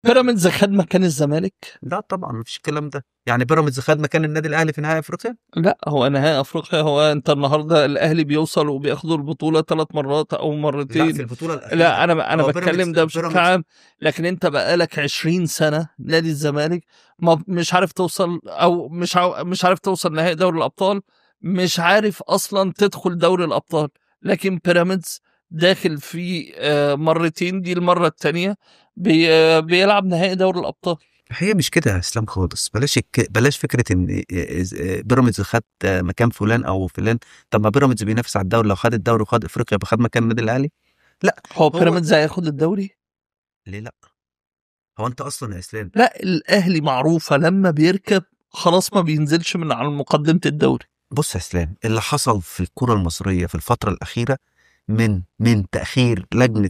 بيراميدز خد مكان الزمالك؟ لا طبعا مفيش الكلام ده. يعني بيراميدز خد مكان النادي الاهلي في نهائي افريقيا؟ لا، هو نهائي افريقيا، هو انت النهارده الاهلي بيوصل وبياخدوا البطوله 3 مرات او لا مرتين. في البطوله الاخيره. لا، انا هو بتكلم ده بشكل بيراميدز عام. لكن انت بقالك 20 سنه نادي الزمالك ما مش عارف توصل، او مش عارف توصل نهائي دوري الابطال، مش عارف اصلا تدخل دوري الابطال. لكن بيراميدز داخل في مرتين، دي المره الثانيه بيلعب نهائي دوري الابطال. هي مش كده يا اسلام خالص. بلاش فكره ان بيراميدز خد مكان فلان او فلان. طب ما بيراميدز بينافس على الدوري، لو خد الدوري وخد افريقيا يبقى خد مكان النادي الاهلي؟ لا. هو هو بيراميدز هياخد الدوري؟ ليه لا؟ هو انت اصلا يا اسلام، لا، الاهلي معروفه لما بيركب خلاص ما بينزلش من على مقدمه الدوري. بص يا اسلام، اللي حصل في الكره المصريه في الفتره الاخيره من تاخير لجنه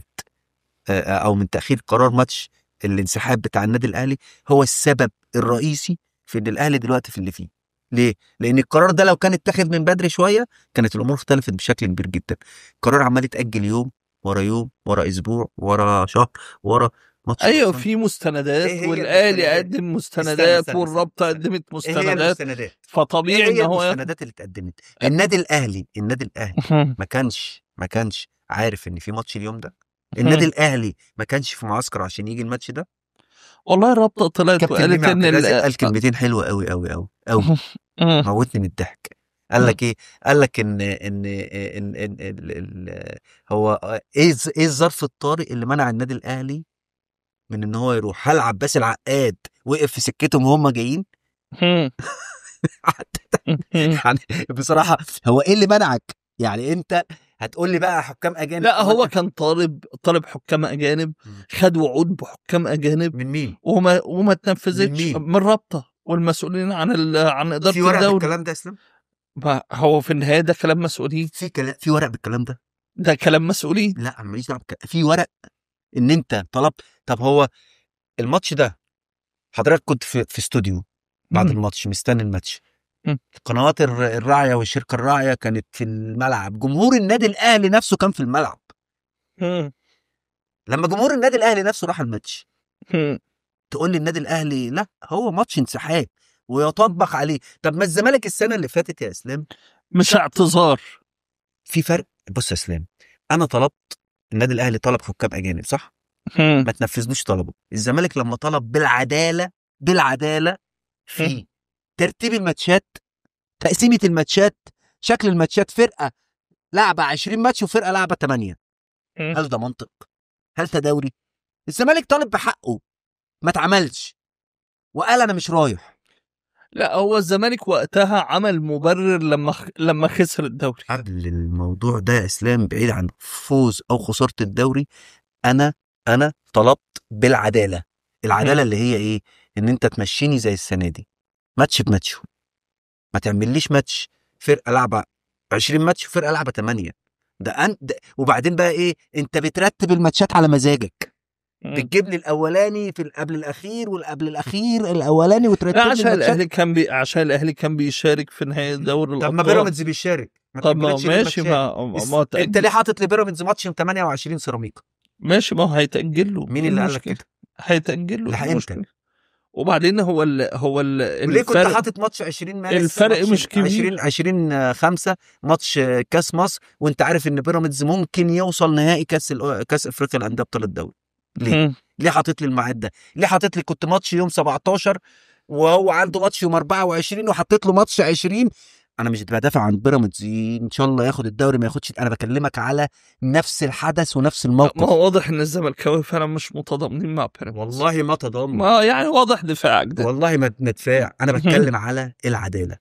او من تاخير قرار ماتش الانسحاب بتاع النادي الاهلي هو السبب الرئيسي في ان الاهلي دلوقتي في اللي فيه. ليه؟ لان القرار ده لو كان اتاخد من بدري شويه كانت الامور اختلفت بشكل كبير جدا. القرار عمال يتاجل يوم ورا يوم ورا اسبوع ورا شهر ورا ماتش ايوه، خلصان. في ايه مستندات، هي والاهلي المستندات؟ قدم استنى مستندات، استنى استنى والرابطه استنى. قدمت ايه هي مستندات. المستندات؟ ايه فطبيعي ان هي هو ياخد. المستندات اللي اتقدمت؟ النادي الاهلي ما كانش عارف ان في ماتش اليوم ده. النادي الاهلي ما كانش في معسكر عشان يجي الماتش ده. والله الرابطه طلعت كابتن وقالت ميمي ان عبد الرازق قال كلمتين حلوه قوي قوي قوي قوي، موتني من الضحك. قال لك ايه؟ قال لك ان هو ايه الظرف الطارئ اللي منع النادي الاهلي من ان هو يروح؟ هل عباس العقاد وقف في سكتهم وهم جايين؟ يعني بصراحه هو ايه اللي منعك؟ يعني انت هتقول لي بقى حكام اجانب؟ لا، هو هو انت كان طالب حكام اجانب، خد وعود بحكام اجانب، من مين؟ وما من اتنفذتش مين؟ من الرابطه والمسؤولين عن اداره في ورق الدوري. بالكلام ده يا اسلام؟ هو في النهايه ده كلام مسؤولين. في ورق بالكلام ده؟ ده كلام مسؤولين. لا ماليش دعوه في ورق ان انت طلبت. طب هو الماتش ده حضرتك كنت في استوديو بعد مم. الماتش مستني الماتش، مم. القنوات الراعيه والشركه الراعيه كانت في الملعب، جمهور النادي الاهلي نفسه كان في الملعب. مم. لما جمهور النادي الاهلي نفسه راح الماتش مم. تقول لي النادي الاهلي لا هو ماتش انسحاب ويطبق عليه؟ طب ما الزمالك السنه اللي فاتت يا اسلام مش اعتذار. في فرق. بص يا اسلام، انا طلبت، النادي الاهلي طلب حكام اجانب صح؟ مم. ما تنفذلوش طلبه. الزمالك لما طلب بالعداله مم. في ترتيب الماتشات، تقسيمه الماتشات، شكل الماتشات، فرقه لعبه 20 ماتش وفرقه لعبه 8، مم. هل ده منطق؟ هل ده دوري؟ الزمالك طالب بحقه، ما اتعملش، وقال انا مش رايح. لا، هو الزمالك وقتها عمل مبرر لما خسر الدوري. قبل الموضوع ده يا اسلام، بعيد عن فوز او خساره الدوري، انا طلبت بالعداله. العداله اللي هي ايه؟ ان انت تمشيني زي السنه دي، ماتش بماتشه. ما تعمليش ماتش فرقه لعبه 20 ماتش وفرقه لعبه 8. وبعدين بقى ايه؟ انت بترتب الماتشات على مزاجك، بتجيب لي الاولاني في قبل الاخير والقبل الاخير الاولاني لا، وترتب لي الماتشات. عشان الاهلي كان بيشارك في نهائي دوري طب ما الابطال. بيراميدز بيشارك، ما طب ما تاجلتش ليه ماشي، الماتشات؟ ما انت تأجل. ليه حاطط لبيراميدز ماتش 28 سيراميكا؟ ماشي، ما هو هيتأجل له، مين ايه اللي قال لك المشكله؟ كده؟ هيتأجل له، ايه لحق امتى؟ المشكله؟ وبعدين وليه كنت الفرق حاطط ماتش 20 مارس، الفرق ماتش مش كبير. 20 5 ماتش كاس مصر، وانت عارف ان بيراميدز ممكن يوصل نهائي كاس افريقيا للانديه بطل الدوري؟ ليه؟ ليه حاطط لي الميعاد ده؟ ليه حاطط لي كنت ماتش يوم 17 وهو عنده ماتش يوم 24 وحطيت له ماتش 20؟ انا مش بدافع عن بيراميدز ان شاء الله ياخد الدوري ما ياخدش، انا بكلمك على نفس الحدث ونفس ما الموقف. هو واضح ان الزملكاويه فعلا مش متضامنين مع بيراميدز. والله ما تضامن، ما يعني واضح دفاعك ده. والله ما ندفع، انا بتكلم على العداله.